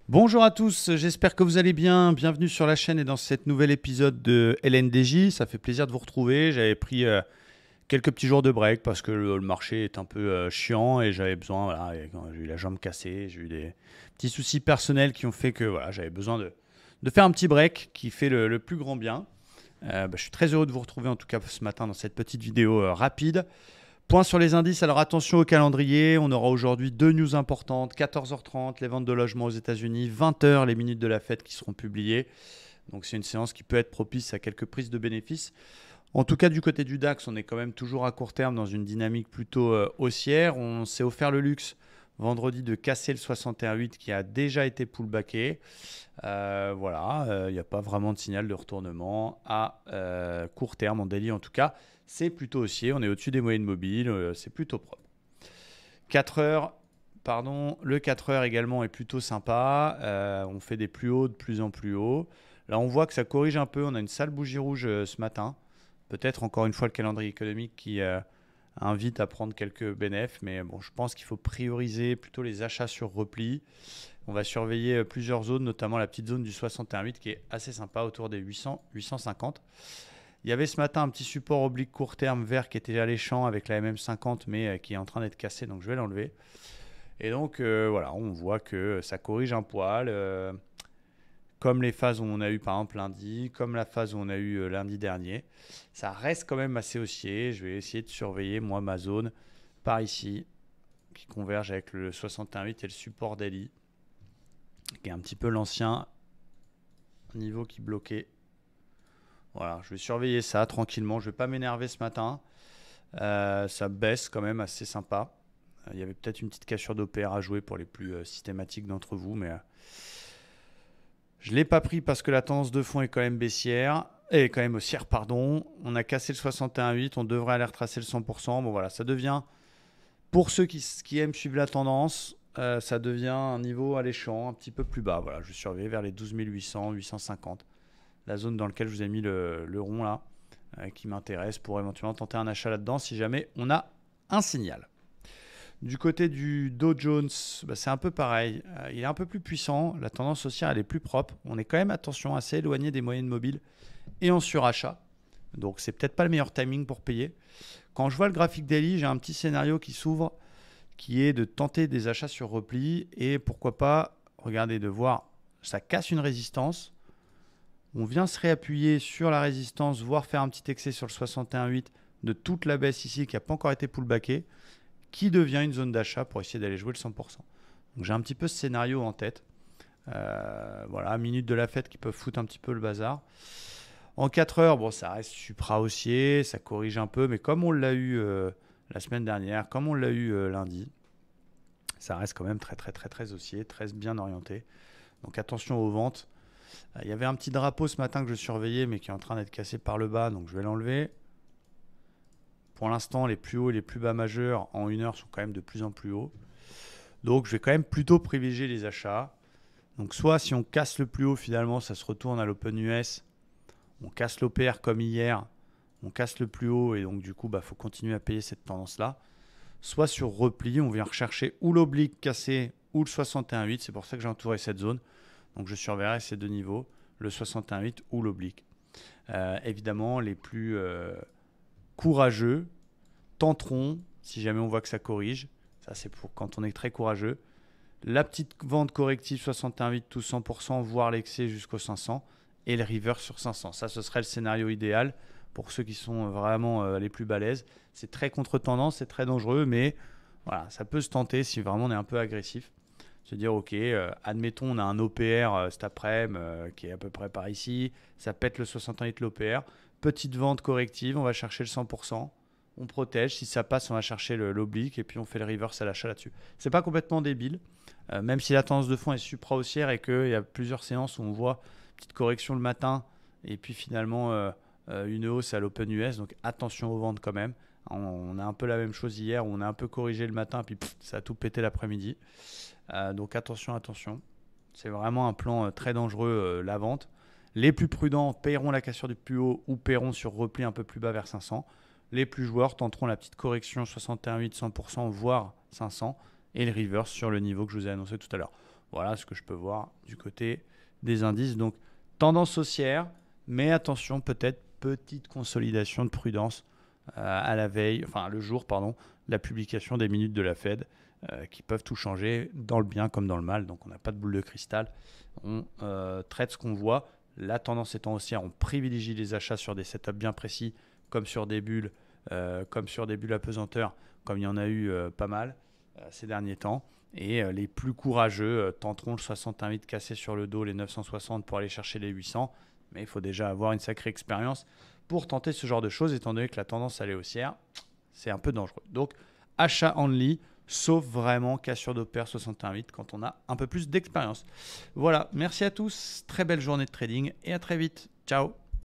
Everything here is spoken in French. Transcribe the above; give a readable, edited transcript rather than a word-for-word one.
Bonjour à tous, j'espère que vous allez bien. Bienvenue sur la chaîne et dans cet nouvel épisode de LNDJ. Ça fait plaisir de vous retrouver. J'avais pris quelques petits jours de break parce que le marché est un peu chiant et j'avais besoin, voilà, j'ai eu la jambe cassée, j'ai eu des petits soucis personnels qui ont fait que voilà, j'avais besoin de faire un petit break qui fait le plus grand bien. Je suis très heureux de vous retrouver en tout cas ce matin dans cette petite vidéo rapide. Point sur les indices, alors attention au calendrier, on aura aujourd'hui deux news importantes, 14h30 les ventes de logements aux États-Unis, 20h les minutes de la fête qui seront publiées. Donc c'est une séance qui peut être propice à quelques prises de bénéfices. En tout cas du côté du DAX, on est quand même toujours à court terme dans une dynamique plutôt haussière. On s'est offert le luxe vendredi de casser le 61,8 qui a déjà été pullbacké. Voilà, il n'y a pas vraiment de signal de retournement à court terme, en daily en tout cas. C'est plutôt haussier, on est au-dessus des moyennes mobiles, c'est plutôt propre. 4 heures, pardon, le 4 heures également est plutôt sympa. On fait des plus hauts de plus en plus haut. Là, on voit que ça corrige un peu. On a une sale bougie rouge ce matin. Peut-être encore une fois le calendrier économique qui invite à prendre quelques bénéfices. Mais bon, je pense qu'il faut prioriser plutôt les achats sur repli. On va surveiller plusieurs zones, notamment la petite zone du 61,8 qui est assez sympa autour des 800, 850. Il y avait ce matin un petit support oblique court terme vert qui était alléchant avec la MM50 mais qui est en train d'être cassé, donc je vais l'enlever. Et donc voilà, on voit que ça corrige un poil, comme les phases où on a eu par exemple lundi, comme la phase où on a eu lundi dernier. Ça reste quand même assez haussier. Je vais essayer de surveiller moi ma zone par ici, qui converge avec le 61,8 et le support daily, qui est un petit peu l'ancien niveau qui bloquait. Voilà, je vais surveiller ça tranquillement. Je ne vais pas m'énerver ce matin. Ça baisse quand même assez sympa. Il y avait peut-être une petite cassure d'OPR à jouer pour les plus systématiques d'entre vous, mais je ne l'ai pas pris parce que la tendance de fond est quand même baissière. Et quand même haussière, pardon. On a cassé le 61,8, on devrait aller retracer le 100%. Bon voilà, ça devient, pour ceux qui aiment suivre la tendance, ça devient un niveau alléchant, un petit peu plus bas. Voilà, je surveille vers les 12 800, 850. La zone dans laquelle je vous ai mis le rond là, qui m'intéresse pour éventuellement tenter un achat là-dedans si jamais on a un signal. Du côté du Dow Jones, c'est un peu pareil. Il est un peu plus puissant. La tendance haussière, elle est plus propre. On est quand même, attention, assez éloigné des moyennes mobiles et en surachat. Donc, c'est peut-être pas le meilleur timing pour payer. Quand je vois le graphique daily, j'ai un petit scénario qui s'ouvre qui est de tenter des achats sur repli et pourquoi pas, regardez, de voir, ça casse une résistance. On vient se réappuyer sur la résistance, voire faire un petit excès sur le 61,8 de toute la baisse ici qui n'a pas encore été pullbackée, qui devient une zone d'achat pour essayer d'aller jouer le 100%. Donc j'ai un petit peu ce scénario en tête. Voilà, minute de la fête qui peuvent foutre un petit peu le bazar. En 4 heures, bon, ça reste supra-haussier, ça corrige un peu, mais comme on l'a eu la semaine dernière, comme on l'a eu lundi, ça reste quand même très très très très haussier, très bien orienté. Donc attention aux ventes. Il y avait un petit drapeau ce matin que je surveillais, mais qui est en train d'être cassé par le bas, donc je vais l'enlever. Pour l'instant, les plus hauts et les plus bas majeurs en 1 heure sont quand même de plus en plus hauts. Donc je vais quand même plutôt privilégier les achats. Donc soit si on casse le plus haut, finalement, ça se retourne à l'Open US. On casse l'OPR comme hier. On casse le plus haut et donc du coup, faut continuer à payer cette tendance-là. Soit sur repli, on vient rechercher ou l'oblique cassé ou le 61,8. C'est pour ça que j'ai entouré cette zone. Donc je surveillerai ces deux niveaux, le 61,8 ou l'oblique. Évidemment, les plus courageux tenteront, si jamais on voit que ça corrige, ça c'est pour quand on est très courageux, la petite vente corrective 61,8 tout 100%, voire l'excès jusqu'au 500 et le reverse sur 500. Ça, ce serait le scénario idéal pour ceux qui sont vraiment les plus balèzes. C'est très contre-tendance, c'est très dangereux, mais voilà, ça peut se tenter si vraiment on est un peu agressif. Se dire, ok, admettons, on a un OPR cet après-midi qui est à peu près par ici, ça pète le 68 l'OPR, petite vente corrective, on va chercher le 100%, on protège, si ça passe, on va chercher l'oblique et puis on fait le reverse à l'achat là-dessus. C'est pas complètement débile, même si la tendance de fond est supra-haussière et qu'il y a plusieurs séances où on voit une petite correction le matin et puis finalement une hausse à l'Open US, donc attention aux ventes quand même. On a un peu la même chose hier où on a un peu corrigé le matin puis ça a tout pété l'après-midi. Donc attention, attention. C'est vraiment un plan très dangereux, la vente. Les plus prudents paieront la cassure du plus haut ou paieront sur repli un peu plus bas vers 500. Les plus joueurs tenteront la petite correction 61,8, 100%, voire 500 et le reverse sur le niveau que je vous ai annoncé tout à l'heure. Voilà ce que je peux voir du côté des indices. Donc, tendance haussière, mais attention, peut-être petite consolidation de prudence à la veille, enfin le jour, pardon, de la publication des minutes de la Fed qui peuvent tout changer dans le bien comme dans le mal. Donc, on n'a pas de boule de cristal. On traite ce qu'on voit. La tendance étant haussière, on privilégie les achats sur des setups bien précis, comme sur des bulles à pesanteur, comme il y en a eu pas mal ces derniers temps. Et les plus courageux tenteront le 61,8 de casser sur le dos, les 960 pour aller chercher les 800. Mais il faut déjà avoir une sacrée expérience pour tenter ce genre de choses, étant donné que la tendance elle est haussière, c'est un peu dangereux. Donc, achat only, sauf vraiment cassure de paire 61,8 quand on a un peu plus d'expérience. Voilà, merci à tous, très belle journée de trading et à très vite. Ciao.